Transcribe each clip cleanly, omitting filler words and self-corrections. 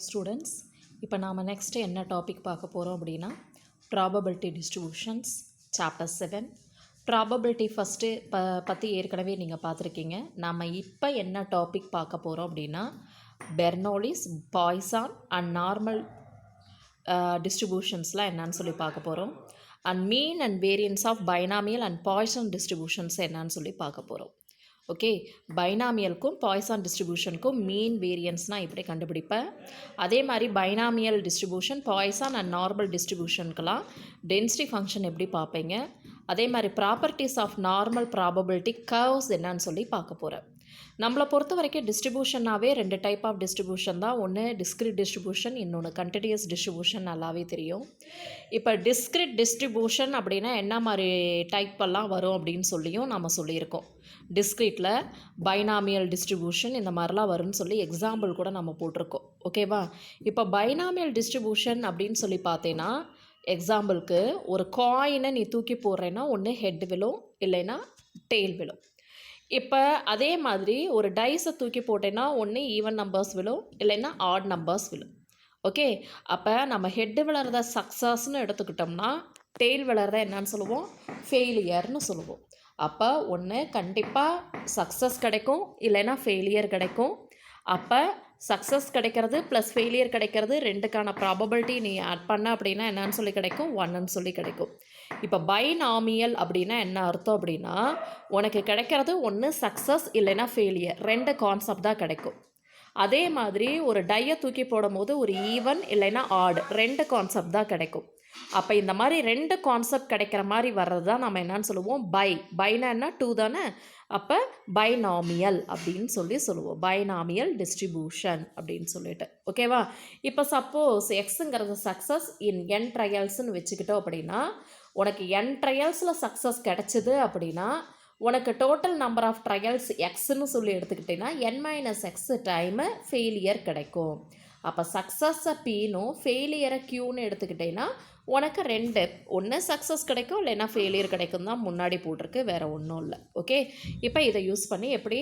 Students, இப்போ நாம் next என்ன டாபிக் பார்க்க போகிறோம் அப்படின்னா probability distributions chapter 7. Probability first பற்றி ஏற்கனவே நீங்கள் பார்த்துருக்கீங்க. நம்ம இப்போ என்ன டாபிக் பார்க்க போகிறோம் அப்படின்னா பெர்னோலிஸ், பாய்சான் அண்ட் நார்மல் டிஸ்ட்ரிபியூஷன்ஸ்லாம் என்னன்னு சொல்லி பார்க்க போகிறோம். And mean and variance of binomial and Poisson distributions என்னன்னு சொல்லி பார்க்க போகிறோம். ஓகே, பைனாமியலுக்கும் பாய்சான் டிஸ்ட்ரிபியூஷனுக்கும் மீன் வேரியன்ஸ்னால் இப்படி கண்டுபிடிப்பேன். அதே மாதிரி binomial distribution, Poisson and normal டிஸ்ட்ரிபியூஷனுக்கெல்லாம் டென்சிட்டி ஃபங்க்ஷன் எப்படி பார்ப்பீங்க. அதே மாதிரி properties of normal probability curves என்னன்னு சொல்லி பார்க்க போகிறேன். நம்மளை பொறுத்த வரைக்கும் டிஸ்ட்ரிபியூஷனாகவே 2 டைப் ஆஃப் டிஸ்ட்ரிபியூஷன் தான். ஒன்று டிஸ்கிரிட் டிஸ்ட்ரிபியூஷன், இன்னொன்று கண்டினியூஸ் டிஸ்ட்ரிபியூஷன். நல்லாவே தெரியும். இப்போ டிஸ்கிரிட் டிஸ்ட்ரிபியூஷன் அப்படின்னா என்ன மாதிரி டைப் எல்லாம் வரும் அப்படின்னு சொல்லியும் நம்ம சொல்லியிருக்கோம். டிஸ்கிரிட்டில் பைனாமியல் டிஸ்ட்ரிபியூஷன் இந்த மாதிரிலாம் வரும்னு சொல்லி எக்ஸாம்பிள் கூட நம்ம போட்டிருக்கோம். ஓகேவா? இப்போ பைனாமியல் டிஸ்ட்ரிபியூஷன் அப்படின்னு சொல்லி பார்த்தேன்னா, எக்ஸாம்பிளுக்கு ஒரு காயினை நீ தூக்கி போடுறேன்னா ஒன்று ஹெட் விழும், இல்லைன்னா டெய்ல் விழும். இப்போ அதே மாதிரி ஒரு டைஸை தூக்கி போட்டேன்னா ஒன்று ஈவன் நம்பர்ஸ் விழும், இல்லைன்னா ஆட் நம்பர்ஸ் விழும். ஓகே, அப்போ நம்ம ஹெட்டு விழுறத சக்ஸஸ்ன்னு எடுத்துக்கிட்டோம்னா டெய்ல் விழுறத என்னன்னு சொல்லுவோம்? ஃபெயிலியர்னு சொல்லுவோம். அப்போ ஒன்று கண்டிப்பாக சக்ஸஸ் கிடைக்கும், இல்லைன்னா ஃபெயிலியர் கிடைக்கும். அப்போ சக்ஸஸ் கிடைக்கிறது ப்ளஸ் ஃபெயிலியர் கிடைக்கிறது ரெண்டுக்கான ப்ராபபிலிட்டி நீ ஆட் பண்ண அப்படின்னா என்னன்னு சொல்லி கிடைக்கும்? 1ன்னு சொல்லி கிடைக்கும். இப்போ பைனாமியல் அப்படின்னா என்ன அர்த்தம் அப்படின்னா, உனக்கு கிடைக்கிறது ஒன்று சக்ஸஸ் இல்லைன்னா ஃபெயிலியர், 2 கான்செப்ட் தான் கிடைக்கும். அதே மாதிரி ஒரு டையை தூக்கி போடும்போது ஒரு ஈவன் இல்லைன்னா ஆட் 2 கான்செப்ட் தான் கிடைக்கும். அப்போ இந்த மாதிரி 2 கான்செப்ட் கிடைக்கிற மாதிரி வர்றது தான் நம்ம என்னன்னு சொல்லுவோம்? பைனா என்ன 2 தானே? அப்போ பைனாமியல் அப்படின்னு சொல்லுவோம். பைனாமியல் டிஸ்ட்ரிபியூஷன் அப்படின்னு சொல்லிட்டு. ஓகேவா? இப்போ சப்போஸ் எக்ஸுங்கிறது சக்ஸஸ் இன் n ட்ரையல்ஸ்ன்னு வச்சுக்கிட்டோம் அப்படின்னா, உனக்கு n ட்ரையல்ஸில் சக்ஸஸ் கிடச்சிது அப்படின்னா உனக்கு டோட்டல் நம்பர் ஆஃப் ட்ரையல்ஸ் எக்ஸ்ன்னு சொல்லி எடுத்துக்கிட்டிங்கன்னா n-x டைமு ஃபெயிலியர் கிடைக்கும். அப்போ சக்ஸஸை பீனும் ஃபெயிலியரை க்யூன்னு எடுத்துக்கிட்டேன்னா உனக்கு 2, ஒன்று சக்ஸஸ் கிடைக்கும் இல்லைன்னா ஃபெயிலியர் கிடைக்கும் தான் முன்னாடி போட்டிருக்கு, வேறு ஒன்றும் இல்லை. ஓகே, இப்போ இதை யூஸ் பண்ணி எப்படி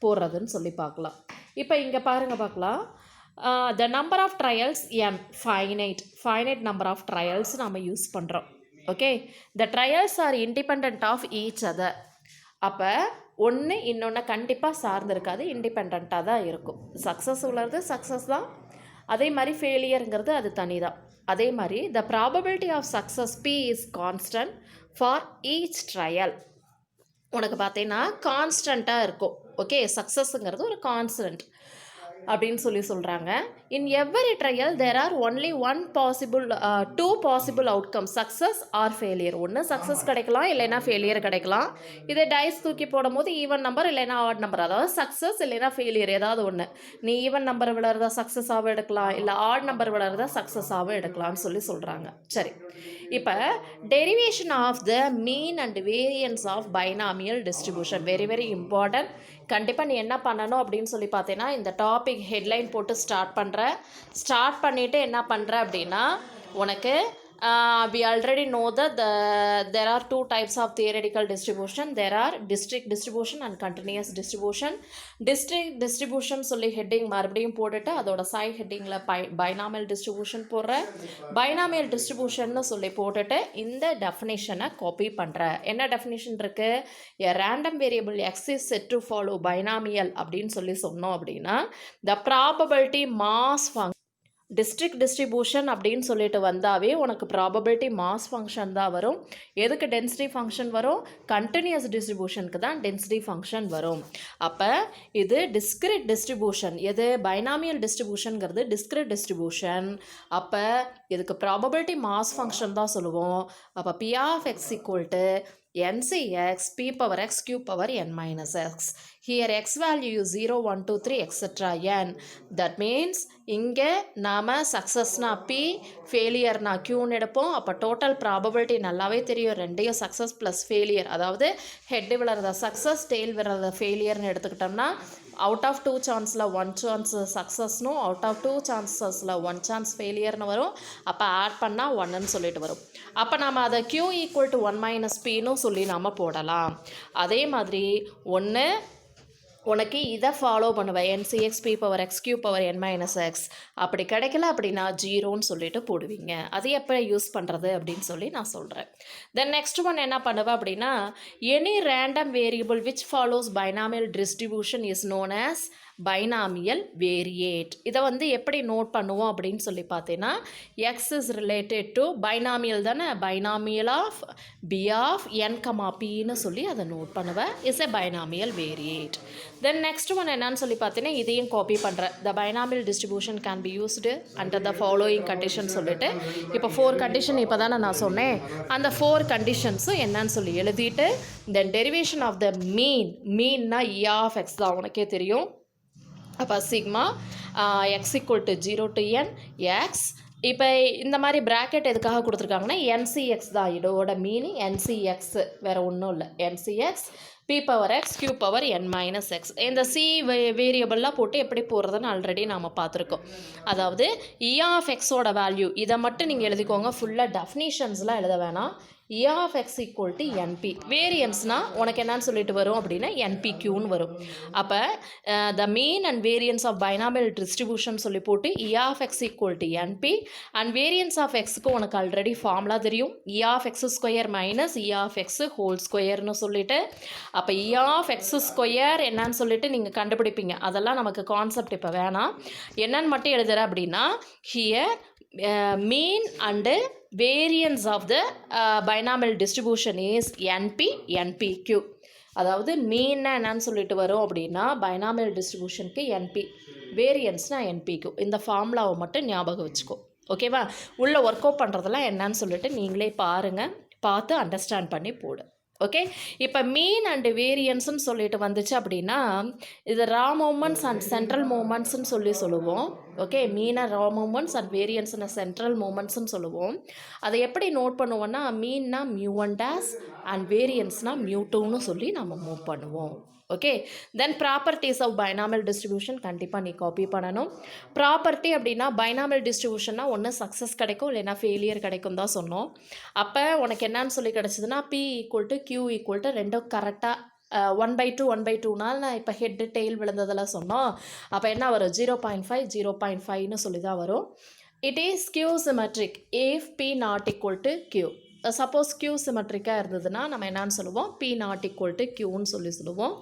போடுறதுன்னு சொல்லி பார்க்கலாம். இப்போ இங்கே பாருங்கள் பார்க்கலாம். The number of trials n finite number of trials நம்ம யூஸ் பண்ணுறோம். Okay, the trials are independent of each other. அப்போ ஒன்று இன்னொன்று கண்டிப்பாக சார்ந்திருக்காது, இண்டிபெண்ட்டாக தான் இருக்கும். சக்ஸஸ் உள்ளது சக்ஸஸ் தான், அதே மாதிரி ஃபெயிலியருங்கிறது அது தனி தான். அதே மாதிரி the probability of success P is constant for each trial. உனக்கு பார்த்தீங்கன்னா கான்ஸ்டண்ட்டாக இருக்கும். ஓகே, சக்ஸஸ்ங்கிறது ஒரு கான்ஸ்டன்ட் அப்படின்னு சொல்கிறாங்க. In every trial there are only two possible outcome, success or failure. ஒன்று சக்ஸஸ் கிடைக்கலாம் இல்லைன்னா ஃபெயிலியர் கிடைக்கலாம். இதை டைஸ் தூக்கி போடும் போது ஈவன் நம்பர் இல்லைன்னா ஆட் நம்பர், அதாவது சக்ஸஸ் இல்லைன்னா ஃபெயிலியர் ஏதாவது ஒன்று. நீ ஈவன் நம்பர் விளையாடுறதா சக்ஸஸாகவும் எடுக்கலாம், இல்லை ஆட் நம்பர் விளையாடுறதா சக்ஸஸாகவும் எடுக்கலாம்னு சொல்கிறாங்க. சரி, இப்போ derivation of the mean and variance of binomial distribution very very important. கண்டிப்பாக நீ என்ன பண்ணணும் அப்படின்னு சொல்லி பார்த்தீங்கன்னா, இந்த டாபிக் ஹெட்லைன் போட்டு ஸ்டார்ட் பண்ணிவிட்டு என்ன பண்ணுற அப்படின்னா, உனக்கு we already know that there are 2 types of theoretical distribution. There are district distribution and continuous distribution. District distribution சொல்லி ஹெட்டிங் மறுபடியும் போட்டுட்டு அதோட சைட் ஹெட்டிங்கில் பைனாமியல் டிஸ்ட்ரிபியூஷன் போடுற. பைனாமியல் டிஸ்ட்ரிபியூஷன்னு சொல்லி போட்டுட்டு இந்த டெஃபினேஷனை காப்பி பண்ணுற. என்ன டெஃபினேஷன் இருக்குது? a random variable x is set to follow binomial அப்படின்னு சொல்லி சொன்னோம் அப்படின்னா, the probability mass function district distribution அப்படின்னு சொல்லிட்டு வந்தாவே உனக்கு ப்ராபபிலிட்டி மாஸ் ஃபங்க்ஷன் தான் வரும். எதுக்கு டென்சிட்டி ஃபங்க்ஷன் வரும்? கண்டினியூஸ் டிஸ்ட்ரிபியூஷனுக்கு தான் டென்சிட்டி ஃபங்க்ஷன் வரும். அப்போ இது டிஸ்கிரிட் டிஸ்ட்ரிபியூஷன். எது? பைனாமியல் டிஸ்ட்ரிபியூஷனுங்கிறது டிஸ்கிரிட் டிஸ்ட்ரிபியூஷன். அப்போ இதுக்கு ப்ராபபிலிட்டி மாஸ் ஃபங்க்ஷன் தான் சொல்லுவோம். அப்போ P of x equal to NCX P power x Q power n minus x. Here x value is 0, 1, 2, 3 etc. n. That means இங்கே நாம் சக்ஸஸ்னா P, ஃபெயிலியர்னா Qன்னு எடுப்போம். அப்போ டோட்டல் ப்ராபபிலிட்டி நல்லாவே தெரியும், ரெண்டையும் சக்ஸஸ் ப்ளஸ் ஃபெயிலியர், அதாவது ஹெட்டு விழுறத சக்ஸஸ் டெய்ல் விழுறத ஃபெயிலியர்னு எடுத்துக்கிட்டோம்னா அவுட் ஆஃப் 2 சான்ஸில் 1 சான்ஸ் சக்ஸஸ்னும் அவுட் ஆஃப் 2 சான்சஸில் 1 சான்ஸ் ஃபெயிலியர்னு வரும். அப்போ ஆட் பண்ணால் 1ன்னு சொல்லிட்டு வரும். அப்போ நம்ம அதை Q = 1 - Pன்னு சொல்லி நம்ம போடலாம். அதே மாதிரி ஒன்று உனக்கு இதை ஃபாலோ பண்ணுவேன் NCX P power X Q power N minus X. அப்படி கிடைக்கல அப்படின்னா ஜீரோன்னு சொல்லிட்டு போடுவீங்க. அது எப்போ யூஸ் பண்ணுறது அப்படின்னு சொல்லி நான் சொல்கிறேன். தென் நெக்ஸ்ட் ஒன் என்ன பண்ணுவேன் அப்படின்னா any random variable which follows binomial distribution is known as binomial variate. இதை வந்து எப்படி நோட் பண்ணுவோம் அப்படின்னு சொல்லி பார்த்தீங்கன்னா X is related to binomial தானே, binomial of P of N comma பின்னு சொல்லி அதை நோட் பண்ணுவேன். Is a binomial variate. Then next one என்னன்னு சொல்லி பார்த்தீங்கன்னா இதையும் காப்பி பண்ணுறேன். The binomial distribution can be used under the following condition சொல்லிட்டு இப்போ 4 கண்டிஷன் இப்போ தானே நான் சொன்னேன். அந்த 4 கண்டிஷன்ஸும் என்னன்னு சொல்லி எழுதிட்டு தென் டெரிவேஷன் ஆஃப் த மீன்னா இ ஆஃப் எக்ஸ் தான் உனக்கே தெரியும். அப்போ sigma X equal to 0 to n X. இப்போ இந்த மாதிரி ப்ராக்கெட் எதுக்காக கொடுத்துருக்காங்கன்னா NCX தான் இதோட மீனிங். NCX வேறு ஒன்றும் இல்லை. NCX P power X Q power N minus X. இந்த சி வேரியபிள்லாம் போட்டு எப்படி போடுறதுன்னு ஆல்ரெடி நாம் பார்த்துருக்கோம். அதாவது இ ஆஃப் எக்ஸோட வேல்யூ இதை மட்டும் நீங்கள் எழுதிக்கோங்க. ஃபுல்லாக டெஃபினிஷன்ஸ்லாம் எழுத வேணாம். E of X equal to N P. வேரியன்ஸ்னால் உனக்கு என்னன்னு சொல்லிட்டு வரும் அப்படின்னா என்பிக்யூன்னு வரும். அப்போ the mean and variance of binomial distribution சொல்லி போட்டு E of X equal to N P and variance of எக்ஸுக்கு உனக்கு ஆல்ரெடி ஃபார்முலா தெரியும். E of X square minus E of X whole ஸ்கொயர்னு சொல்லிட்டு அப்போ இ ஆஃப் எக்ஸ் ஸ்கொயர் என்னன்னு சொல்லிட்டு நீங்கள் கண்டுபிடிப்பீங்க. அதெல்லாம் நமக்கு கான்செப்ட் இப்போ வேணாம். என்னன்னு மட்டும் எழுதுற அப்படின்னா here mean and variance of the binomial distribution is NP அதாவது மீன்னா என்னன்னு சொல்லிட்டு வரும் அப்படின்னா பைனாமியல் டிஸ்ட்ரிபியூஷனுக்கு NP, வேரியன்ஸ்னால் NPQ. இந்த ஃபார்முலாவை மட்டும் ஞாபகம் வச்சுக்கோ. ஓகேவா? உள்ள ஒர்க் அவுட் பண்ணுறதெல்லாம் என்னன்னு சொல்லிட்டு நீங்களே பாருங்கள், பார்த்து அண்டர்ஸ்டாண்ட் பண்ணி போடு. ஓகே, இப்போ மீன் அண்டு வேரியன்ஸ்னு சொல்லிட்டு வந்துச்சு அப்படின்னா இது ரா மூமெண்ட்ஸ் அண்ட் சென்ட்ரல் மூமெண்ட்ஸ்ன்னு சொல்லுவோம். ஓகே, மீனை ரா மூமெண்ட்ஸ் அண்ட் வேரியன்ஸ்னு சென்ட்ரல் மூமெண்ட்ஸ்ன்னு சொல்லுவோம். அதை எப்படி நோட் பண்ணுவோன்னா மீன்னா μ1 அண்ட் வேரியன்ஸ்னால் μ2ன்னு சொல்லி நம்ம மூவ் பண்ணுவோம். Okay, then properties of binomial distribution கண்டிப்பாக நீ காப்பி பண்ணணும். ப்ராப்பர்ட்டி அப்படின்னா பைனாமியல் டிஸ்ட்ரிபியூஷன்னா ஒன்று சக்ஸஸ் கிடைக்கும் இல்லைன்னா ஃபெயிலியர் கிடைக்கும் தான் சொன்னோம். அப்போ உனக்கு என்னன்னு சொல்லி கிடச்சிதுன்னா P equal to Q equal to ரெண்டும் கரெக்டாக 1/2 1/2னால் நான் இப்போ ஹெட்டு டெயில் விழுந்ததெல்லாம் சொன்னோம். அப்போ என்ன வரும் 0.5 0.5ன்னு சொல்லி தான் வரும். It is Q symmetric if P not equal to Q. Suppose Q சிமெட்ரிக்காக இருந்ததுன்னா நம்ம என்னன்னு சொல்லுவோம் P நாட் ஈக்குவல் டு Qன்னு சொல்லுவோம்.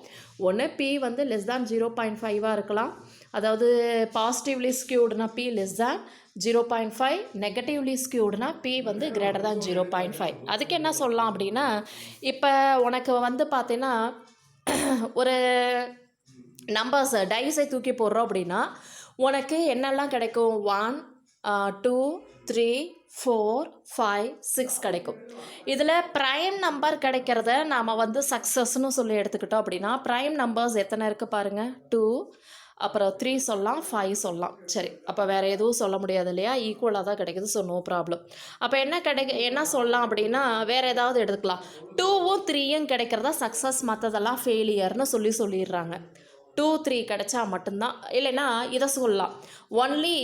ஒன்று P வந்து லெஸ் தேன் 0.5 இருக்கலாம். அதாவது பாசிட்டிவ்லி ஸ்கியூடுனா P லெஸ் தேன் 0.5, நெகட்டிவ்லி ஸ்கியூடுனா P வந்து கிரேட்டர் தேன் 0.5. அதுக்கு என்ன சொல்லலாம் அப்படின்னா இப்போ உனக்கு வந்து பார்த்தீங்கன்னா ஒரு நம்பர்ஸ் டைஸை தூக்கி போடுறோம் அப்படின்னா உனக்கு என்னெல்லாம் கிடைக்கும் 1 2 3 4 5 6 கிடைக்கும். இதில் ப்ரைம் நம்பர் கிடைக்கிறத நாம் வந்து சக்ஸஸ்ன்னு சொல்லி எடுத்துக்கிட்டோம் அப்படின்னா ப்ரைம் நம்பர்ஸ் எத்தனை இருக்குது பாருங்கள் 2, அப்புறம் 3 சொல்லலாம், 5 சொல்லலாம். சரி, அப்போ வேறு எதுவும் சொல்ல முடியாது இல்லையா, ஈக்குவலாக தான் கிடைக்குது. So no problem. அப்போ என்ன சொல்லலாம் அப்படின்னா வேறு ஏதாவது எடுத்துக்கலாம். 2ம் 3யும் கிடைக்கிறதா சக்ஸஸ், மற்றதெல்லாம் ஃபெயிலியர்னு சொல்லிடுறாங்க. 2 3 கிடைச்சா மட்டும்தான், இல்லைன்னா இதை சொல்லலாம் ஒன்லி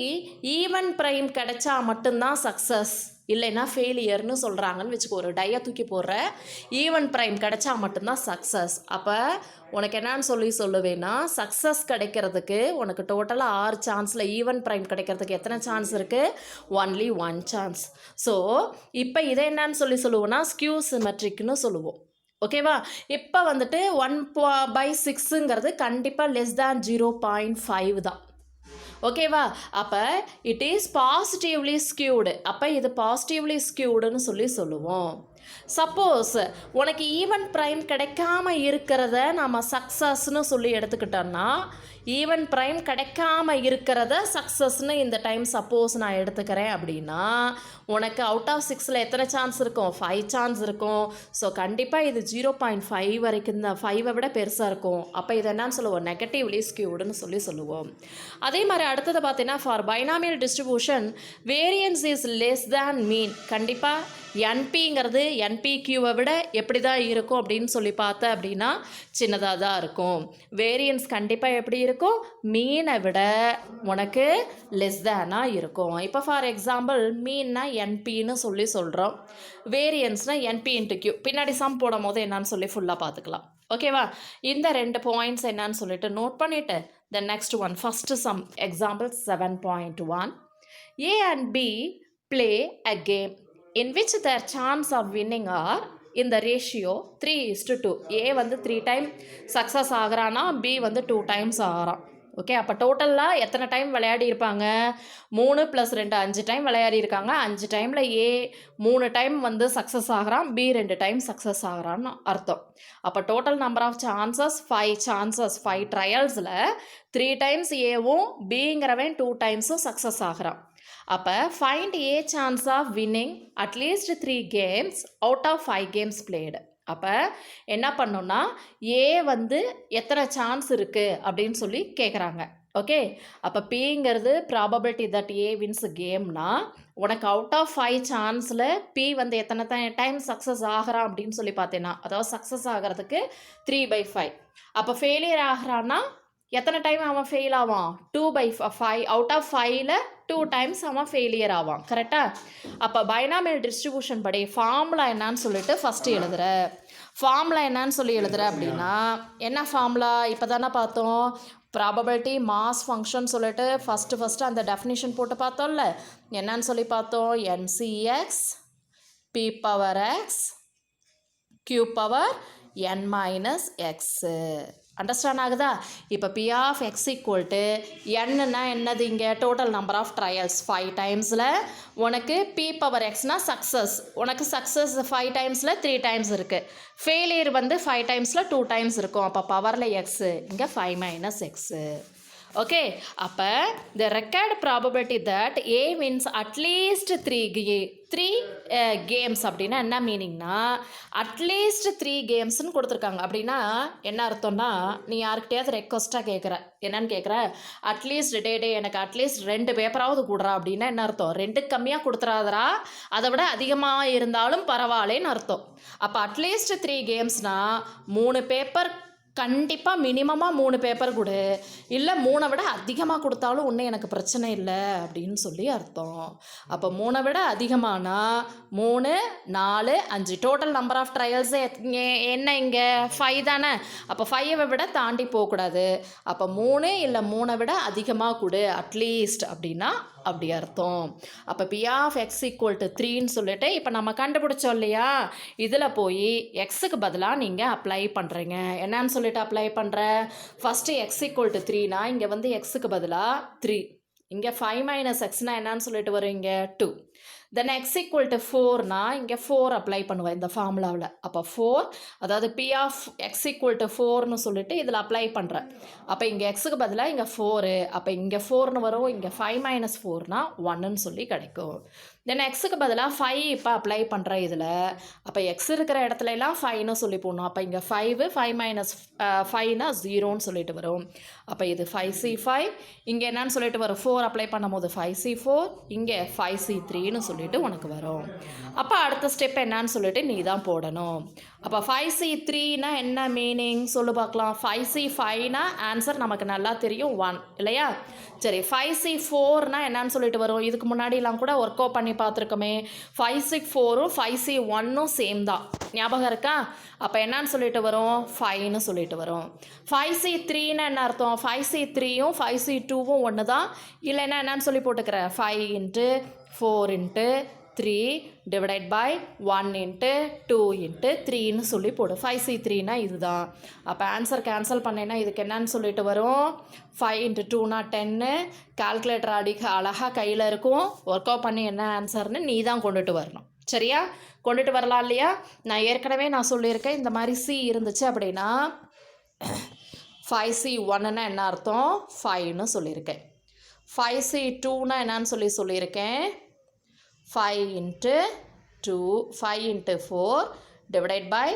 ஈவன் ப்ரைம் கிடைச்சா மட்டும்தான் சக்ஸஸ், இல்லைன்னா ஃபெயிலியர்னு சொல்கிறாங்கன்னு வச்சுக்கோ. ஒரு டையை தூக்கி போடுற ஈவன் ப்ரைம் கிடைச்சா மட்டும்தான் சக்ஸஸ். அப்போ உனக்கு என்னன்னு சொல்லுவேன்னா சக்ஸஸ் கிடைக்கிறதுக்கு உனக்கு டோட்டலாக 6 சான்ஸில் ஈவன் ப்ரைம் கிடைக்கிறதுக்கு எத்தனை சான்ஸ் இருக்குது? Only 1 chance. ஸோ இப்போ இதை என்னன்னு சொல்லுவோன்னா ஸ்கியூ சிமெட்ரிக்னு சொல்லுவோம். ஓகேவா? இப்போ வந்துட்டு 1/6ங்கிறது கண்டிப்பாக லெஸ் தேன் 0.5 தான். ஓகேவா? அப்போ இட் இஸ் பாசிட்டிவ்லி ஸ்கியூடு. அப்போ இது பாசிட்டிவ்லி ஸ்கியூடுன்னு சொல்லுவோம். சப்போஸ் உனக்கு ஈவன் ப்ரைம் கிடைக்காம இருக்கிறத நம்ம சக்ஸஸ்ன்னு சொல்லி எடுத்துக்கிட்டோன்னா ஈவன் ப்ரைம் கிடைக்காம இருக்கிறத சக்ஸஸ்ன்னு இந்த டைம் சப்போஸ் நான் எடுத்துக்கிறேன் அப்படின்னா உனக்கு அவுட் ஆஃப் 6ல் எத்தனை சான்ஸ் இருக்கும்? 5 சான்ஸ் இருக்கும். ஸோ கண்டிப்பாக இது 0.5 வரைக்கும் தான், 5ஐ விட பெருசாக இருக்கும். அப்போ இதை என்னன்னு சொல்லுவோம்? நெகட்டிவ்லி ஸ்கியூடுன்னு சொல்லுவோம். அதே மாதிரி அடுத்தது பார்த்தீங்கன்னா for binomial distribution variance is less than mean. கண்டிப்பாக என்பிங்கிறது என்பிக்யூவை விட எப்படி தான் இருக்கும் அப்படின்னு சொல்லி பார்த்தேன் அப்படின்னா சின்னதாக தான் இருக்கும். வேரியன்ஸ் கண்டிப்பாக எப்படி இருக்கும்? மீனை விட உனக்கு லெஸ் தேனாக இருக்கும். இப்போ ஃபார் எக்ஸாம்பிள் மீன்னா என்பின்னு சொல்கிறோம், வேரியன்ஸ்னால் என்பி இன்ட்டு கியூ. பின்னாடி சம் போடும் போது என்னன்னு சொல்லி ஃபுல்லாக பார்த்துக்கலாம். ஓகேவா? இந்த 2 பாயிண்ட்ஸ் என்னன்னு சொல்லிட்டு நோட் பண்ணிட்டு, the next one, first sum, example 7.1. A and B play a game in which their chance of winning are in the ratio 3:2. A வந்து 3 டைம் சக்ஸஸ் ஆகுறானா, B வந்து 2 டைம்ஸ் ஆகிறான். ஓகே, அப்போ டோட்டலாக எத்தனை டைம் விளையாடி இருப்பாங்க? 3 + 2 5 டைம் விளையாடி இருக்காங்க. 5 டைமில் A 3 டைம் வந்து சக்ஸஸ் ஆகிறான், B 2 டைம் சக்ஸஸ் ஆகிறான்னு அர்த்தம். அப்போ total number of chances 5 chances, 5 ட்ரையல்ஸில் 3 டைம்ஸ் ஏவும் பிங்கிறவன் 2 டைம்ஸும் சக்ஸஸ் ஆகிறான். அப்போ find a chance of winning at least 3 games out of 5 games played. அப்போ என்ன பண்ணோன்னா, ஏ வந்து எத்தனை சான்ஸ் இருக்குது அப்படின்னு சொல்லி கேட்குறாங்க. ஓகே, அப்போ பிங்கிறது ப்ராபபிலிட்டி தட் ஏ வின்ஸ் கேம்னா, உனக்கு அவுட் ஆஃப் 5 சான்ஸில் பி வந்து எத்தனை டைம் சக்ஸஸ் ஆகிறான் அப்படின்னு சொல்லி பார்த்தேன்னா, அதாவது சக்ஸஸ் ஆகிறதுக்கு 3/5. அப்போ ஃபெயிலியர் ஆகிறான்னா எத்தனை டைம் அவன் ஃபெயில் ஆவான்? 2/5. அவுட் ஆஃப் 5ல் 2 டைம்ஸ் அவன் ஃபெயிலியர் ஆவான். கரெக்டாக? அப்போ பைனாமியல் டிஸ்ட்ரிபியூஷன் படி ஃபார்முலா என்னான்னு சொல்லிட்டு ஃபஸ்ட்டு எழுதுகிற. ஃபார்முலா என்னான்னு சொல்லி எழுதுகிற அப்படின்னா, என்ன ஃபார்முலா இப்போ தானே பார்த்தோம்? ப்ராபபிலிட்டி மாஸ் ஃபங்க்ஷன் சொல்லிட்டு ஃபஸ்ட்டு அந்த டெஃபினிஷன் போட்டு பார்த்தோம்ல. என்னன்னு சொல்லி பார்த்தோம்? NCX P⁻X Q⁻n-X. அண்டர்ஸ்டாண்ட் ஆகுதா? இப்போ P ஆஃப் X = Nன்னா என்னது? இங்கே டோட்டல் நம்பர் ஆஃப் ட்ரையல்ஸ் 5 டைம்ஸில் உனக்கு P⁻Xனா சக்ஸஸ். உனக்கு சக்ஸஸ் 5 டைம்ஸில் 3 டைம்ஸ் இருக்குது. ஃபெயிலியர் வந்து 5 டைம்ஸில் 2 டைம்ஸ் இருக்கும். அப்போ பவரில் எக்ஸு, இங்கே 5 - X. ஓகே, அப்போ the record probability that A wins at least 3 games அப்படின்னா என்ன மீனிங்னா, அட்லீஸ்ட் 3 கேம்ஸ்ன்னு கொடுத்துருக்காங்க. அப்படின்னா என்ன அர்த்தம்னா, நீ யாருக்கிட்டையாவது ரெக்வஸ்ட்டாக கேட்குற, என்னன்னு கேட்குற, அட்லீஸ்ட் டே எனக்கு அட்லீஸ்ட் 2 பேப்பராவது கொடுறா அப்படின்னா என்ன அர்த்தம்? 2க்கு கம்மியாக கொடுத்துறாதரா, அதை விட அதிகமாக இருந்தாலும் பரவாயில்லைன்னு அர்த்தம். அப்போ அட்லீஸ்ட் 3 கேம்ஸ்னால் 3 பேப்பர், கண்டிப்பாக மினிமமாக 3 பேப்பர் கொடு, இல்லை 3 விட அதிகமாக கொடுத்தாலும் ஒன்றும் எனக்கு பிரச்சனை இல்லை அப்படின்னு சொல்லி அர்த்தம். அப்போ 3 விட அதிகமானா 3, 4, 5 டோட்டல் நம்பர் ஆஃப் ட்ரையல்ஸே என்ன இங்கே 5 தானே. அப்போ 5 விட தாண்டி போகக்கூடாது. அப்போ 3 இல்லை 3 விட அதிகமாக கொடு அட்லீஸ்ட் அப்படின்னா அப்படி அர்த்தம். அப்போ P ஆஃப் X = 3ன்னு சொல்லிட்டு இப்போ நம்ம கண்டுபிடிச்சோம் இல்லையா, இதில் போய் எக்ஸுக்கு பதிலாக நீங்கள் அப்ளை பண்ணுறீங்க. என்னன்னு சொல்லிட்டு அப்ளை பண்ணுற? ஃபஸ்ட்டு X = 3னா இங்கே வந்து எக்ஸுக்கு பதிலாக 3, இங்கே 5 - Xனா என்னன்னு சொல்லிட்டு வரும்? இங்கே 2. தென் X = 4னா இங்கே 4 அப்ளை பண்ணுவேன் இந்த ஃபார்முலாவில். அப்போ 4, அதாவது P ஆஃப் X = 4ன்னு சொல்லிட்டு இதில் அப்ளை பண்ணுறேன். அப்போ இங்கே எக்ஸுக்கு பதிலாக இங்கே 4, அப்போ இங்கே 4ன்னு வரும், இங்கே 5 - 4னா 1ன்னு சொல்லி கிடைக்கும். தென் எக்ஸுக்கு பதிலாக 5 இப்போ அப்ளை பண்ணுறேன் இதில். அப்போ எக்ஸ் இருக்கிற இடத்துல எல்லாம் 5ன்னு சொல்லி போடணும். அப்போ இங்கே 5 5 - 0ன்னு சொல்லிட்டு வரும். அப்போ இது 5C5, இங்கே என்னன்னு சொல்லிட்டு வரும்? 4 அப்ளை பண்ணும் போது 5C4, இங்கே 5C3ன்னு சொல்லிட்டு உனக்கு வரும். அப்போ அடுத்த ஸ்டெப் என்னன்னு சொல்லிட்டு நீ தான் போடணும். அப்போ 5C3னா என்ன மீனிங் சொல்லு பார்க்கலாம். 5C5னா ஆன்சர் நமக்கு நல்லா தெரியும் 1 இல்லையா? சரி, 5C4னா என்னன்னு சொல்லிட்டு வரும்? இதுக்கு முன்னாடிலாம் கூட ஒர்க் அவுட் பண்ணி பார்த்துருக்கோமே. 5C4ம் 5C1ம் சேம் தான், ஞாபகம் இருக்கா? அப்போ என்னன்னு சொல்லிட்டு வரும்? 5ன்னு சொல்லிட்டு வரும். 5C3னா என்ன அர்த்தம்? 5C3யும் 5C2வும் ஒன்று தான், இல்லைன்னா என்னன்னு சொல்லி போட்டுக்கிற? 5 × 4 × 3 / 1 × 2 × 3ன்னு சொல்லி போடு. 5C3னா இதுதான். அப்போ ஆன்சர் கேன்சல் பண்ணேன்னா இதுக்கு என்னன்னு சொல்லிட்டு வரும்? 5 × 2னா 10. கால்குலேட்டர் அழகாக கையில் இருக்கும். ஒர்க் அவுட் பண்ணி என்ன ஆன்சர்னு நீ தான் கொண்டுட்டு வரணும். சரியா? கொண்டுட்டு வரலாம் இல்லையா? நான் ஏற்கனவே சொல்லியிருக்கேன், இந்த மாதிரி C இருந்துச்சு அப்படின்னா 5C1னா என்ன அர்த்தம்? 5ன்னு சொல்லியிருக்கேன். 5C2னா என்னன்னு சொல்லியிருக்கேன்? 5 × 2 5 × 4 /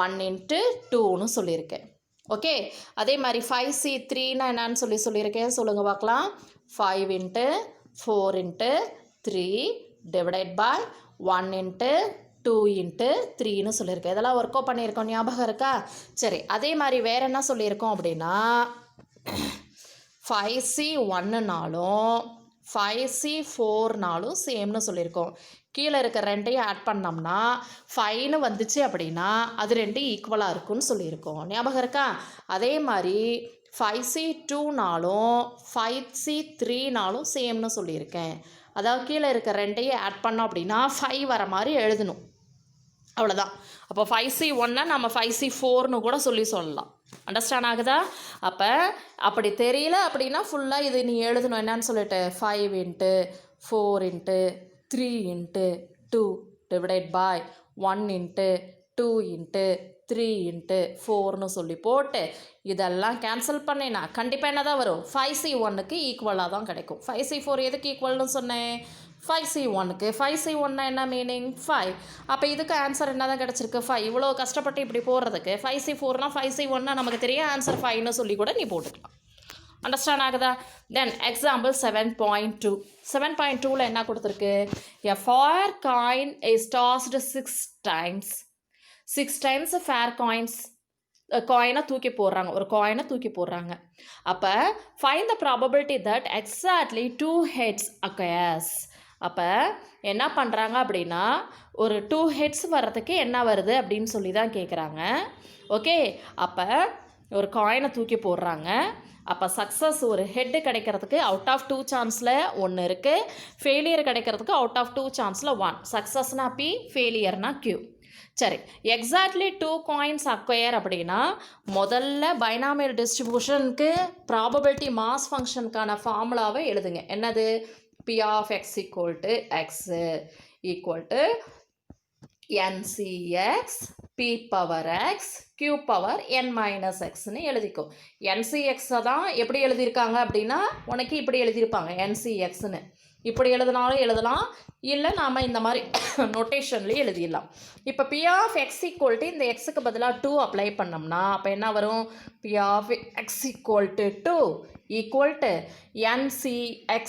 1 × 2ன்னு சொல்லியிருக்கேன். ஓகே, அதே மாதிரி 5C3னா என்னன்னு சொல்லியிருக்கேன், சொல்லுங்கள் பார்க்கலாம். 5 × 4 × 3 / 1 × 2 × 3ன்னு சொல்லியிருக்கேன். இதெல்லாம் ஒர்க் அவுட் பண்ணியிருக்கோம், ஞாபகம் இருக்கா? சரி, அதே மாதிரி வேறு என்ன சொல்லியிருக்கோம் அப்படின்னா 5C1னாலும் 5C4னாலும் சேம்னு சொல்லியிருக்கோம். கீழே இருக்க ரெண்டையும் ஆட் பண்ணோம்னா 5ன்னு வந்துச்சு அப்படின்னா அது ரெண்டு ஈக்குவலாக இருக்குன்னு சொல்லியிருக்கோம். ஞாபகம் இருக்கா? அதே மாதிரி 5C2னாலும் 5C3னாலும் சேம்னு சொல்லியிருக்கேன். அதாவது கீழே இருக்க ரெண்டையும் ஆட் பண்ணோம் அப்படின்னா 5 வர மாதிரி எழுதணும். அவ்வளோதான். அப்போ 5C1 நம்ம 5C4ன்னு கூட சொல்லலாம். அண்டர்ஸ்டாண்ட் ஆகுதா? அப்போ அப்படி தெரியல அப்படின்னா ஃபுல்லாக இது நீ எழுதணும். என்னன்னு சொல்லிட்டு 5 × 4 × 3 × 2 டிவைடட் பை 1 × 2 × 3 × 4ன்னு சொல்லி போட்டு இதெல்லாம் கேன்சல் பண்ணினா கண்டிப்பாக என்ன தான் வரும்? 5C1க்கு ஈக்குவலாக தான் கிடைக்கும். 5C4 எதுக்கு ஈக்குவல்னு சொன்னேன்? 5C1க்கு. 5C1 என்ன மீனிங்? 5. அப்போ இதுக்கு ஆன்சர் என்ன தான் கிடச்சிருக்கு? 5. இவ்வளோ கஷ்டப்பட்டு இப்படி போடுறதுக்கு 5C4னா 5C1னா நமக்கு தெரியும் ஆன்சர் 5ன்னு சொல்லி கூட நீ போட்டுக்கலாம். அண்டர்ஸ்டாண்ட் ஆகுதா? Then example 7.2. 7.2ல் என்ன கொடுத்துருக்கு? A fair coin is tossed 6 times. 6 times fair coins காயினை தூக்கி போடுறாங்க. ஒரு காயினை தூக்கி போடுறாங்க. அப்போ find the probability that exactly 2 heads occurs. அப்போ என்ன பண்ணுறாங்க அப்படின்னா ஒரு 2 heads வர்றதுக்கு என்ன வருது அப்படின்னு சொல்லி தான் கேட்குறாங்க. ஓகே, அப்போ ஒரு காயினை தூக்கி போடுறாங்க. அப்போ சக்ஸஸ் ஒரு ஹெட்டு கிடைக்கிறதுக்கு அவுட் ஆஃப் 2 சான்ஸில் 1 இருக்குது. ஃபெயிலியர் கிடைக்கிறதுக்கு அவுட் ஆஃப் 2 சான்ஸில் 1. சக்ஸஸ்னா P, ஃபெயிலியர்னா Q. சரி, எக்ஸாக்ட்லி 2 coins அக்வயர் அப்படின்னா முதல்ல பைனாமியல் டிஸ்ட்ரிபியூஷனுக்கு ப்ராபபிலிட்டி மாஸ் ஃபங்க்ஷனுக்கான ஃபார்முலாவை எழுதுங்க. என்னது? P of x equal to x equal to NCX P power x Q power n minus xன்னு எழுதிக்கோ. NCX தான் எப்படி எழுதியிருக்காங்க அப்படின்னா உனக்கு இப்படி எழுதியிருப்பாங்க NCXன்னு. இப்படி எழுதினாலும் எழுதலாம், இல்லை நாம் இந்த மாதிரி நோட்டேஷன்லேயே எழுதிடலாம். இப்போ P of x equal to இந்த எக்ஸுக்கு பதிலாக 2 அப்ளை பண்ணோம்னா அப்போ என்ன வரும்? P of x equal to 2 equal to NCX.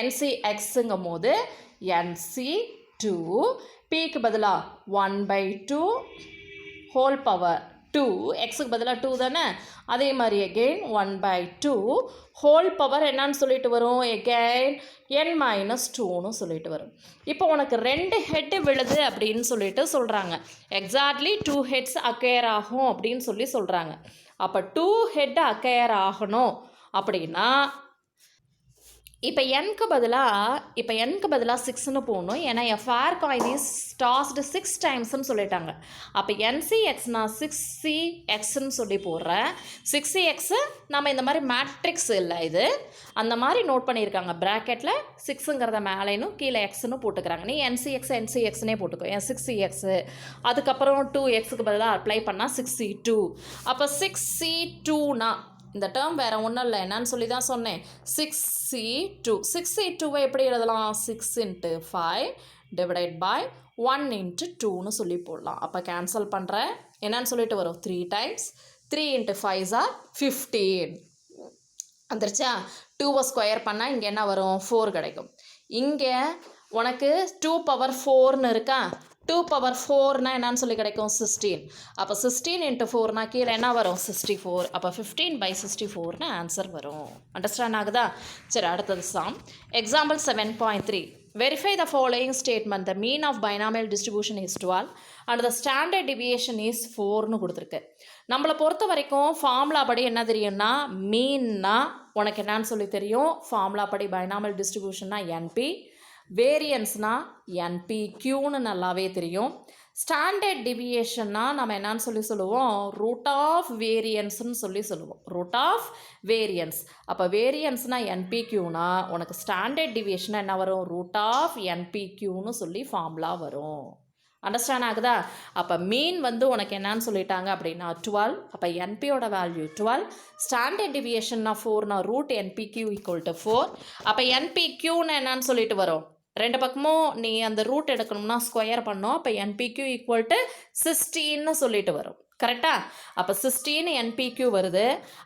NCXங்கும் போது NC2 Pக்கு பதிலாக 1/2 ஹோல் பவர் 2, எக்ஸுக்கு பதிலாக 2 தானே, அதே மாதிரி எகெயின் 1/2 ஹோல் பவர் என்னன்னு சொல்லிட்டு வரும்? எகெயின் n-2ன்னு சொல்லிட்டு வரும். இப்போ உனக்கு 2 ஹெட்டு விழுது அப்படின்னு சொல்லிட்டு சொல்கிறாங்க. எக்ஸாக்ட்லி 2 heads அக்கயர் ஆகும் அப்படின்னு சொல்லி சொல்கிறாங்க. அப்போ 2 head அக்கயர் ஆகணும் அப்படின்னா இப்போ nக்கு பதிலாக 6ன்னு போகணும். ஏன்னா a fair coin is tossed 6 timesன்னு சொல்லிட்டாங்க. அப்போ NCXனா 6CXன்னு சொல்லி போடுறேன். 6CX நம்ம இந்த மாதிரி மேட்ரிக்ஸ் இல்லை, இது அந்த மாதிரி நோட் பண்ணியிருக்காங்க. ப்ராக்கெட்டில் 6ங்கிறத மேலேனும் கீழே எக்ஸ்ன்னு போட்டுக்கிறாங்க. நீ NCXனே போட்டுக்கோ. 6CX அதுக்கப்புறம் 2Xக்கு பதிலாக அப்ளை பண்ணால் 6C2. அப்போ 6C2னா இந்த டேர்ம் வேறு ஒன்றும் இல்லை, என்னன்னு சொல்லி தான் சொன்னேன். 6C2. 6C2வை எப்படி எழுதலாம்? 6 × 5 டிவைடட் பை 1 × 2ன்னு சொல்லி போடலாம். அப்போ கேன்சல் பண்ணுறேன். என்னன்னு சொல்லிட்டு வரும்? 3 times 3 × 5 are 15 வந்துருச்சா? 2வை ஸ்கொயர் பண்ணால் இங்கே என்ன வரும்? 4 கிடைக்கும். இங்கே உனக்கு 2 power 4ன்னு இருக்கா? 2 power 4னா என்னன்னு சொல்லி கிடைக்கும்? 16. அப்போ 16 × 4னா கீழே என்ன வரும்? 64. அப்போ 15/64ன்னு ஆன்சர் வரும். அண்டர்ஸ்டாண்ட் ஆகுதா? சரி, அடுத்தது some. Example 7.3. Verify the following statement. The mean of binomial distribution is 12 and the standard deviation is 4ன்னு கொடுத்துருக்கு. நம்மளை பொறுத்த வரைக்கும் ஃபார்முலா படி என்ன தெரியும்னா, மீன்னா உனக்கு என்னன்னு சொல்லி தெரியும். ஃபார்முலா படி பைனாமியல் டிஸ்ட்ரிபியூஷன்னா NP, வேரியன்ஸ்னா NPQன்னு நல்லாவே தெரியும். ஸ்டாண்டர்ட் டிவியேஷன்னா நம்ம என்னன்னு சொல்லி சொல்லுவோம்? ரூட் ஆஃப் வேரியன்ஸ்ன்னு சொல்லி சொல்லுவோம். Root of variance. அப்போ வேரியன்ஸ்னா NPQனா உனக்கு ஸ்டாண்டர்ட் டிவியேஷனா என்ன வரும்? ரூட் ஆஃப் NPQன்னு சொல்லி ஃபார்முலா வரும். அண்டர்ஸ்டாண்ட் ஆகுதா? அப்போ மீன் வந்து உனக்கு என்னன்னு சொல்லிட்டாங்க அப்படின்னா 12. அப்போ NPயோட வேல்யூ 12. ஸ்டாண்டர்ட் டிவியேஷன்னா 4னா ரூட் NPQ ஈக்குவல் டு 4. அப்போ NPQன்னு என்னன்னு சொல்லிட்டு வரும்? ரெண்டு பக்கமும் நீ அந்த ரூட் எடுக்கணும்னா ஸ்கொயர் பண்ணோம். அப்போ NPQ ஈக்குவல் டு 16ன்னு சொல்லிட்டு வரும். கரெக்டாக? அப்போ 16 NPQ வருது.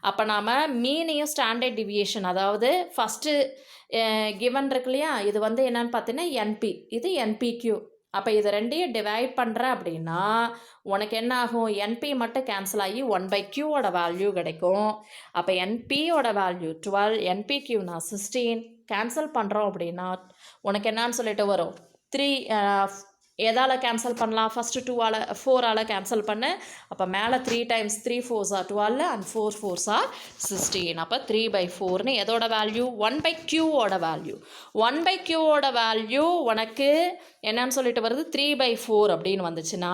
அப்போ நாம் மீனையும் ஸ்டாண்டர்ட் டிவியேஷன், அதாவது ஃபஸ்ட்டு கிவன் இருக்கு இல்லையா, இது வந்து என்னன்னு பார்த்தீங்கன்னா NP, இது NPQ. அப்போ இது ரெண்டையும் டிவைட் பண்ணுற அப்படின்னா உனக்கு என்ன ஆகும்? NP மட்டும் கேன்சல் ஆகி 1/Qவோட வேல்யூ கிடைக்கும். அப்போ NPயோட வேல்யூ 12, NPQனா 16, கேன்சல் பண்ணுறோம் அப்படின்னா உனக்கு என்னன்னு சொல்லிட்டு வரும் 3 எதால் கேன்சல் பண்ணலாம் ஃபஸ்ட்டு 2ஆல் 4ஆல் கேன்சல் பண்ணு அப்போ மேலே 3 times 3 4s are 12 and 4 4s are 16 அப்போ 3/4ன்னு எதோட வேல்யூ 1/Qவோட வேல்யூ 1/Qவோட வேல்யூ உனக்கு என்னன்னு சொல்லிட்டு வருது 3/4 அப்படின்னு வந்துச்சுன்னா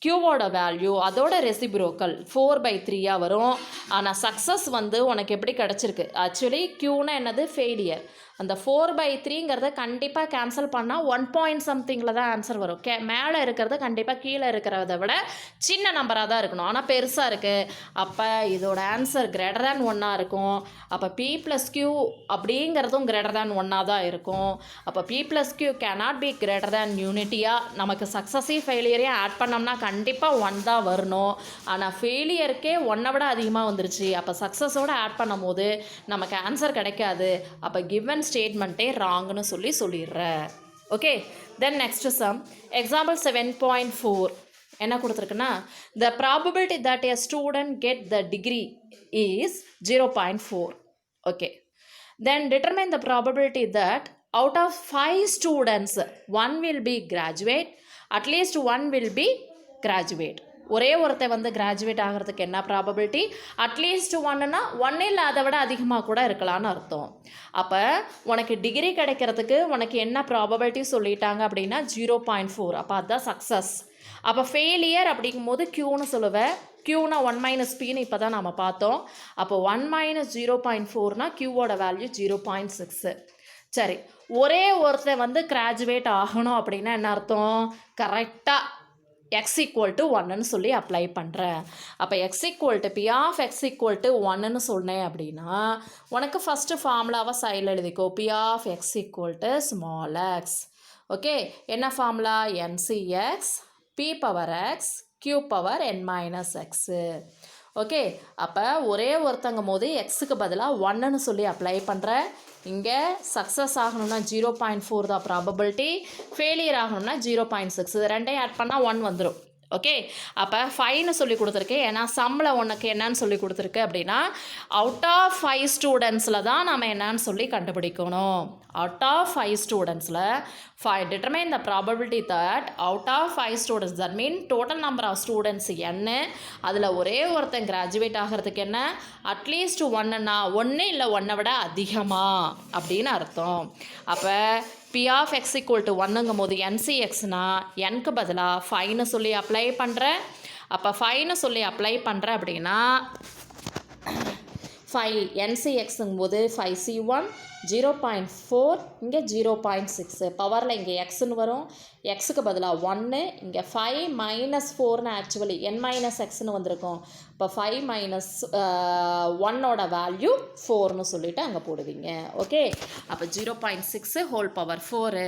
Qவோட வேல்யூ அதோட ரெசிப்ரோக்கல் 4/3 வரும். ஆனால் சக்ஸஸ் வந்து உனக்கு எப்படி கிடச்சிருக்கு ஆக்சுவலி Qனா என்னது ஃபெயிலியர் அந்த 4/3ங்கிறத கண்டிப்பாக கேன்சல் பண்ணால் 1 பாயிண்ட் சம்திங்கில் தான் ஆன்சர் வரும். மேலே இருக்கிறது கண்டிப்பாக கீழே இருக்கிறத விட சின்ன நம்பராக தான் இருக்கணும். ஆனால் பெருசாக இருக்குது அப்போ இதோட ஆன்சர் கிரேட்டர் தேன் 1 இருக்கும். அப்போ P+Q அப்படிங்கிறதும் கிரேட்டர் தேன் 1 தான் இருக்கும். அப்போ P+Q cannot be greater than யூனிட்டியாக நமக்கு சக்ஸஸையும் ஃபெயிலியரையும் ஆட் பண்ணோம்னா கண்டிப்பாக 1 தான் வரணும். ஆனால் ஃபெயிலியருக்கே 1 விட அதிகமாக வந்துருச்சு. அப்போ சக்ஸஸோடு ஆட் பண்ணும் போது நமக்கு ஆன்சர் கிடைக்காது. அப்போ கிவன் ஸ்டேட்மெண்ட்டே ராங்னு சொல்லிடுற. Okay then next sum example 7.4 என்ன கொடுத்துருக்குன்னா the probability that a student get the degree is 0.4. okay then determine the probability that out of 5 students 1 will be graduate, at least 1 will be graduate. ஒரே ஒருத்தர் வந்து graduate ஆகிறதுக்கு என்ன probability at least 1ன்னா 1 இல்லை அதை விட அதிகமாக கூட இருக்கலான்னு அர்த்தம். அப்போ உனக்கு டிகிரி கிடைக்கிறதுக்கு உனக்கு என்ன ப்ராபபிலிட்டி சொல்லிட்டாங்க அப்படின்னா 0.4. அப்போ அதுதான் சக்ஸஸ். அப்போ ஃபெயிலியர் அப்படிங்கும்போது Qன்னு சொல்லுவேன். Qனா 1 - Pன்னு இப்போ தான் நம்ம பார்த்தோம். அப்போ 1 - 0.4னா Qவோட வேல்யூ 0.6. சரி ஒரே ஒருத்தர் வந்து கிராஜுவேட் ஆகணும் அப்படின்னா என்ன அர்த்தம் கரெக்டாக x = 1ன்னு சொல்லி அப்ளை பண்ணுறேன். அப்போ x = P of x = 1ன்னு சொன்னேன் அப்படின்னா உனக்கு ஃபஸ்ட்டு ஃபார்முலாவை சைடில் எழுதிக்கோ. P of x = small x. Okay என்ன formula NCX P⁻x Q⁻n-x. Okay அப்போ ஒரே ஒருத்தங்கும் போது எக்ஸுக்கு பதிலாக 1ன்னு சொல்லி அப்ளை பண்ணுறேன். இங்கே சக்ஸஸ் ஆகணும்னா 0.4 தான் ப்ராபபிலிட்டி, ஃபெயிலியர் ஆகணும்னா 0.6. இது ரெண்டையும் ஆட் பண்ணால் 1 வந்துடும். ஓகே அப்போ 5ன்னு சொல்லி கொடுத்துருக்கேன். ஏன்னா சம்மில் உனக்கு என்னன்னு சொல்லி கொடுத்துருக்கு அப்படின்னா அவுட் ஆஃப் 5 ஸ்டூடெண்ட்ஸில் தான் நம்ம என்னன்னு சொல்லி கண்டுபிடிக்கணும். அவுட் ஆஃப் 5 ஸ்டூடெண்ட்ஸில் determine the probability that out of 5 students, that mean total number of students n, அதில் ஒரே ஒருத்தன் கிராஜுவேட் ஆகிறதுக்கு என்ன அட்லீஸ்ட் 1ன்னா 1 இல்லை 1 விட அதிகமாக அப்படின்னு அர்த்தம். அப்போ P of x = 1ங்கும் போது NCXனா nக்கு பதிலாக 5ன்னு சொல்லி அப்ளை பண்ணுறேன். அப்போ 5ன்னு சொல்லி அப்ளை பண்ணுறேன் அப்படின்னா 5 NCXங்கும் போது 5C1 0.4 இங்கே 0.6 பவரில் இங்கே எக்ஸ்ன்னு வரும். எக்ஸுக்கு பதிலாக 1 இங்கே 5 - 4ன்னு ஆக்சுவலி n-xன்னு வந்திருக்கும். இப்போ 5 - 1ஓட வேல்யூ 4ன்னு சொல்லிவிட்டு அங்கே போடுவீங்க. ஓகே அப்போ 0.6 ஹோல் பவர் 4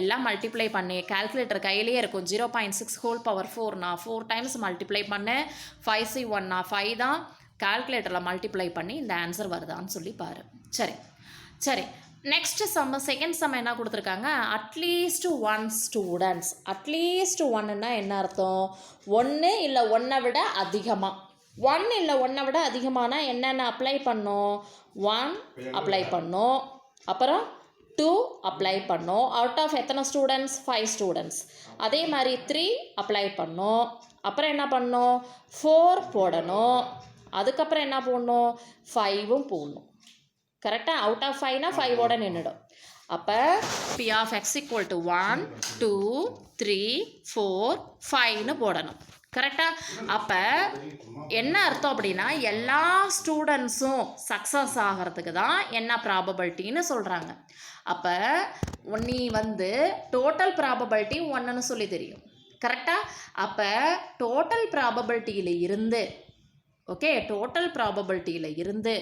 எல்லாம் மல்டிப்ளை பண்ணி கால்குலேட்டர் கையிலே இருக்கும். 0.6 ஹோல் பவர் 4னா 4 டைம்ஸ் மல்டிப்ளை பண்ணு. 5C1னா 5 தான். கால்குலேட்டரில் மல்டிப்ளை பண்ணி இந்த ஆன்சர் வருதான்னு சொல்லி பாரு. சரி நெக்ஸ்ட்டு சம்ம செகண்ட் சம் என்ன கொடுத்துருக்காங்க அட்லீஸ்ட் 1 ஸ்டூடெண்ட்ஸ். அட்லீஸ்ட் 1ன்னா என்ன அர்த்தம் 1 இல்லை 1 விட அதிகமாக. 1 இல்லை 1 விட அதிகமானா என்னென்ன அப்ளை பண்ணோம் 1 அப்ளை பண்ணோம், அப்புறம் 2 அப்ளை பண்ணோம். அவுட் ஆஃப் எத்தனை ஸ்டூடெண்ட்ஸ் 5 ஸ்டூடெண்ட்ஸ். அதே மாதிரி 3 அப்ளை பண்ணோம், அப்புறம் என்ன பண்ணோம் 4 போடணும், அதுக்கப்புறம் என்ன போடணும் 5ம் போடணும். கரெக்டாக அவுட் ஆஃப் 5னா 5ஓட நின்றுடும். அப்போ P of x = 1 2 3 4 5ன்னு போடணும். கரெக்டாக அப்போ என்ன அர்த்தம் அப்படின்னா எல்லா ஸ்டூடெண்ட்ஸும் சக்ஸஸ் ஆகிறதுக்கு தான் என்ன ப்ராபபிலிட்டின்னு சொல்கிறாங்க. அப்போ நீ வந்து டோட்டல் ப்ராபபிலிட்டி 1ன்னு சொல்லி தெரியும். கரெக்டாக அப்போ டோட்டல் ப்ராபபிலிட்டியில் இருந்து ஓகே டோட்டல் ப்ராபபிலிட்டியில் இருந்து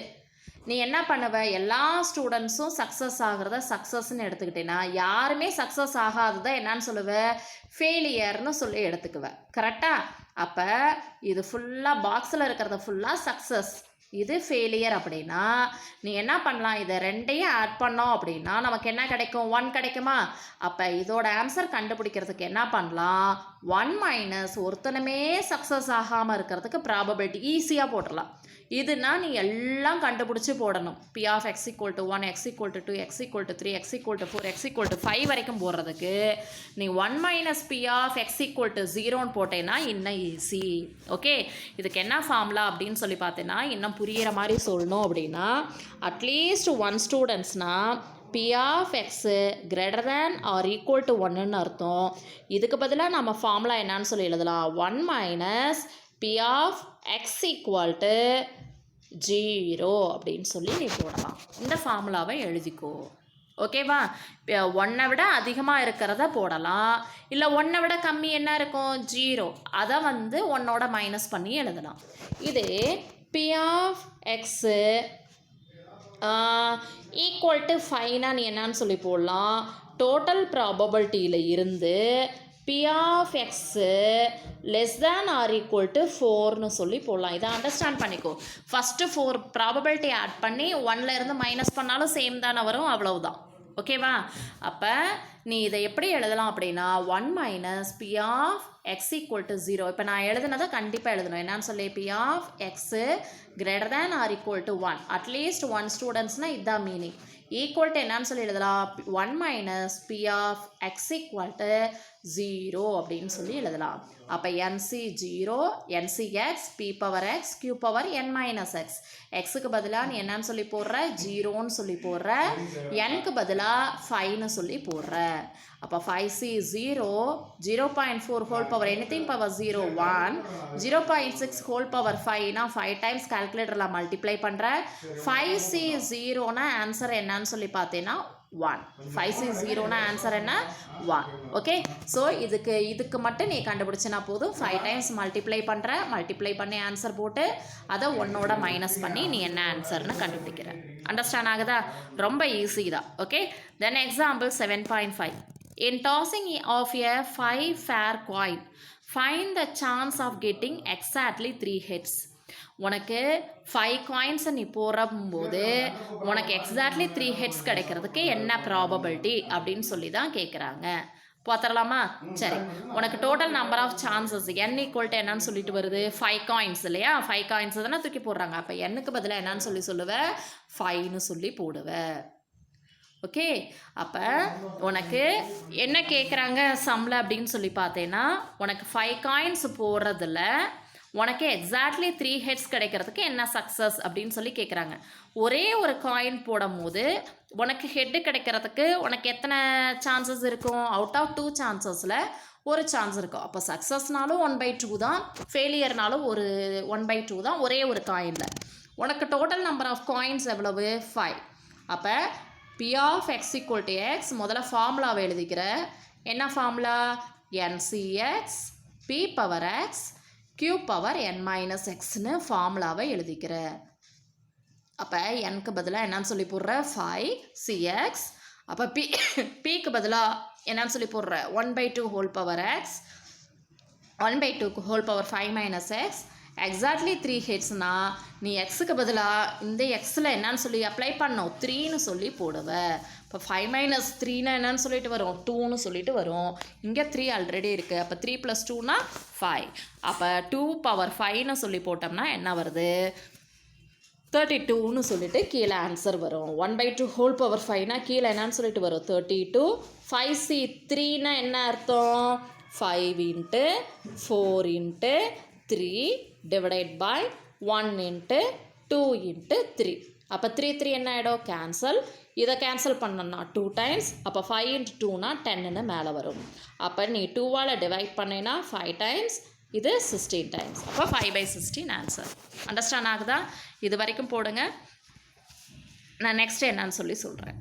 நீ என்ன பண்ணுவ எல்லா ஸ்டூடெண்ட்ஸும் சக்ஸஸ் ஆகிறத சக்ஸஸ்ன்னு எடுத்துக்கிட்டேன்னா யாருமே சக்ஸஸ் ஆகாததை என்னன்னு சொல்லுவேன் ஃபெயிலியர்னு சொல்லி எடுத்துக்குவேன். கரெக்டாக அப்போ இது ஃபுல்லாக பாக்ஸில் இருக்கிறத ஃபுல்லாக சக்ஸஸ், இது ஃபெயிலியர் அப்படின்னா நீ என்ன பண்ணலாம் இதை ரெண்டையும் ஆட் பண்ணோம் அப்படின்னா நமக்கு என்ன கிடைக்கும் 1 கிடைக்குமா. அப்போ இதோட ஆன்சர் கண்டுபிடிக்கிறதுக்கு என்ன பண்ணலாம் 1 மைனஸ் ஒருத்தனமே சக்ஸஸ் ஆகாமல் இருக்கிறதுக்கு ப்ராபபிலிட்டி ஈஸியாக போட்டுடலாம். இதுனா நீ எல்லாம் கண்டுபிடிச்சி போடணும். P of X equal to 1, X equal to 2, X equal to 3, X equal to 4, X equal to 5 வரைக்கும் போடுறதுக்கு நீ 1 minus P of X equal to 0ன்னு போட்டேன்னா இன்னும் ஈஸி. ஓகே, இதுக்கு என்ன ஃபார்முலா அப்படின்னு சொல்லி பார்த்தேன்னா இன்னும் புரிகிற மாதிரி சொல்லணும் அப்படின்னா அட்லீஸ்ட் 1 ஸ்டூடெண்ட்ஸ்னால் P of X greater than or equal to 1ன்னு அர்த்தம். இதுக்கு பதிலாக நம்ம ஃபார்முலா என்னன்னு சொல்லி எழுதலாம். 1 minus P of X equal to 0 அப்படின்னு சொல்லி நீ போடலாம். இந்த ஃபார்முலாவை எழுதிக்கோ. ஓகேவா? 1 விட அதிகமாக இருக்கிறத போடலாம். இல்லை 1 விட கம்மி என்ன இருக்கும்? 0. அதை 1ஓட மைனஸ் பண்ணி எழுதலாம். இது P of X equal to 5னா நீ என்னான்னு சொல்லி போடலாம். டோட்டல் ப்ராபபிலிட்டியில் இருந்து P of X less than or equal to 4ன்னு சொல்லி போடலாம். இதை அண்டர்ஸ்டாண்ட் பண்ணிக்கோ. ஃபஸ்ட்டு 4 ப்ராபபிலிட்டி ஆட் பண்ணி 1ல் இருந்து மைனஸ் பண்ணாலும் சேம் தானே வரும், அவ்வளவுதான். ஓகேவா? அப்போ நீ இதை எப்படி எழுதலாம் அப்படின்னா 1 minus P of X equal to 0. இப்போ நான் எழுதுனதை கண்டிப்பாக எழுதணும். என்னன்னு சொல்லி P of X greater than or equal to 1. At least 1 ஸ்டூடெண்ட்ஸ்னால் இதுதான் மீனிங். ஈக்குவல் டு என்னன்னு சொல்லி எழுதலாம். 1 minus P of X equal to 0 அப்படின்னு சொல்லி எழுதலாம். அப்போ N C 0, N C X, P power X, Q power N minus X. எக்ஸுக்கு பதிலாக நீ என்னன்னு சொல்லி போடுற? 0ன்னு சொல்லி போடுற. என்க்கு பதிலாக 5ன்னு சொல்லி போடுற. அப்போ 5c 0, 0.4 whole power anything power 0 1, 0.6 whole power 5னா 5 டைம்ஸ் கால்குலேட்டரில் மல்டிப்ளை பண்ணுற. 5c 0னா ஆன்சர் என்னன்னு சொல்லி பார்த்தேன்னா 1. 5c 0னா ஆன்சர் என்ன? 1. ஓகே, ஸோ இதுக்கு மட்டும் நீ கண்டுபிடிச்சினா போதும். 5 டைம்ஸ் மல்டிப்ளை பண்ணுற, மல்டிப்ளை பண்ணி ஆன்சர் போட்டு அதை 1ஓட மைனஸ் பண்ணி நீ என்ன ஆன்சர்னு கண்டுபிடிக்கிற. அண்டர்ஸ்டாண்ட் ஆகுதா? ரொம்ப ஈஸி தான். Okay, then example 7.5. In tossing of a 5 fair coin, find the chance of getting exactly 3 heads. உனக்கு 5 காயின்ஸை நீ போடும்போது உனக்கு எக்ஸாக்ட்லி 3 ஹெட்ஸ் கிடைக்கிறதுக்கு என்ன ப்ராபபிலிட்டி அப்படின்னு சொல்லி தான் கேட்குறாங்க. பார்த்துடலாமா? சரி, உனக்கு total number of chances n equal to என்னன்னு சொல்லிட்டு வருது? 5 காயின்ஸ் இல்லையா? 5 காயின்ஸ் தானே தூக்கி போடுறாங்க. அப்போ என்னுக்கு பதிலாக என்னன்னு சொல்லுவேன்? 5ன்னு சொல்லி போடுவேன். ஓகே, அப்போ உனக்கு என்ன கேட்குறாங்க சம்மில் அப்படின்னு சொல்லி பார்த்தேன்னா உனக்கு 5 காயின்ஸ் போடுறதில் உனக்கு எக்ஸாக்ட்லி 3 ஹெட்ஸ் கிடைக்கிறதுக்கு என்ன சக்ஸஸ் அப்படின்னு சொல்லி கேட்குறாங்க. ஒரே ஒரு காயின் போடும் போது உனக்கு ஹெட்டு கிடைக்கிறதுக்கு உனக்கு எத்தனை சான்சஸ் இருக்கும்? அவுட் ஆஃப் 2 சான்சஸில் ஒரு சான்ஸ் இருக்கும். அப்போ சக்ஸஸ்னாலும் 1/2 தான், ஃபெயிலியர்னாலும் ஒரு 1/2 தான் ஒரே ஒரு காயினில். உனக்கு டோட்டல் நம்பர் ஆஃப் காயின்ஸ் எவ்வளவு? 5. அப்போ P of X equal to X முதல்ல ஃபார்முலாவை எழுதிக்கிற. என்ன formula? N C X P power X Q power N minus எக்ஸ்னு ஃபார்முலாவை எழுதிக்கிற. அப்போ என்க்கு பதிலாக என்னன்னு சொல்லி போடுற? 5cx. அப்போ பிக்கு பதிலாக என்னன்னு சொல்லி போடுற? 1/2 whole power X, 1/2 whole power 5 minus X. Exactly 3 ஹெட்ஸ்னா நீ எக்ஸுக்கு பதிலாக இந்த எக்ஸில் என்னன்னு சொல்லி அப்ளை பண்ணோம்? 3ன்னு சொல்லி போடுவேன். இப்போ 5 மைனஸ் 3னா என்னன்னு சொல்லிட்டு வரும்? 2ன்னு சொல்லிட்டு வரும். இங்கே 3 ஆல்ரெடி இருக்குது. அப்போ 3 + 2னா 5. அப்போ 2 பவர் 5ன்னு சொல்லி போட்டோம்னா என்ன வருது? 32ன்னு சொல்லிட்டு கீழே ஆன்சர் வரும். 1/2 ஹோல் பவர் 5னா கீழே என்னன்னு சொல்லிட்டு வரும்? 32. 5c 3னா என்ன அர்த்தம்? 5 × 4 × 3 divided by 1 × 2 × 3. அப்போ 3 என்ன ஆகிடும்? கேன்சல். இதை கேன்சல் பண்ணோம்னா 2 டைம்ஸ். அப்போ 5 × 2னா 10ன்னு மேலே வரும். அப்போ நீ 2ஆல் டிவைட் பண்ணினா 5 டைம்ஸ், இது 16 டைம்ஸ். அப்போ 5/16 ஆன்சர். அண்டர்ஸ்டாண்ட் ஆகுதா? இது வரைக்கும் போடுங்க. நான் நெக்ஸ்ட் என்னன்னு சொல்லி சொல்கிறேன்.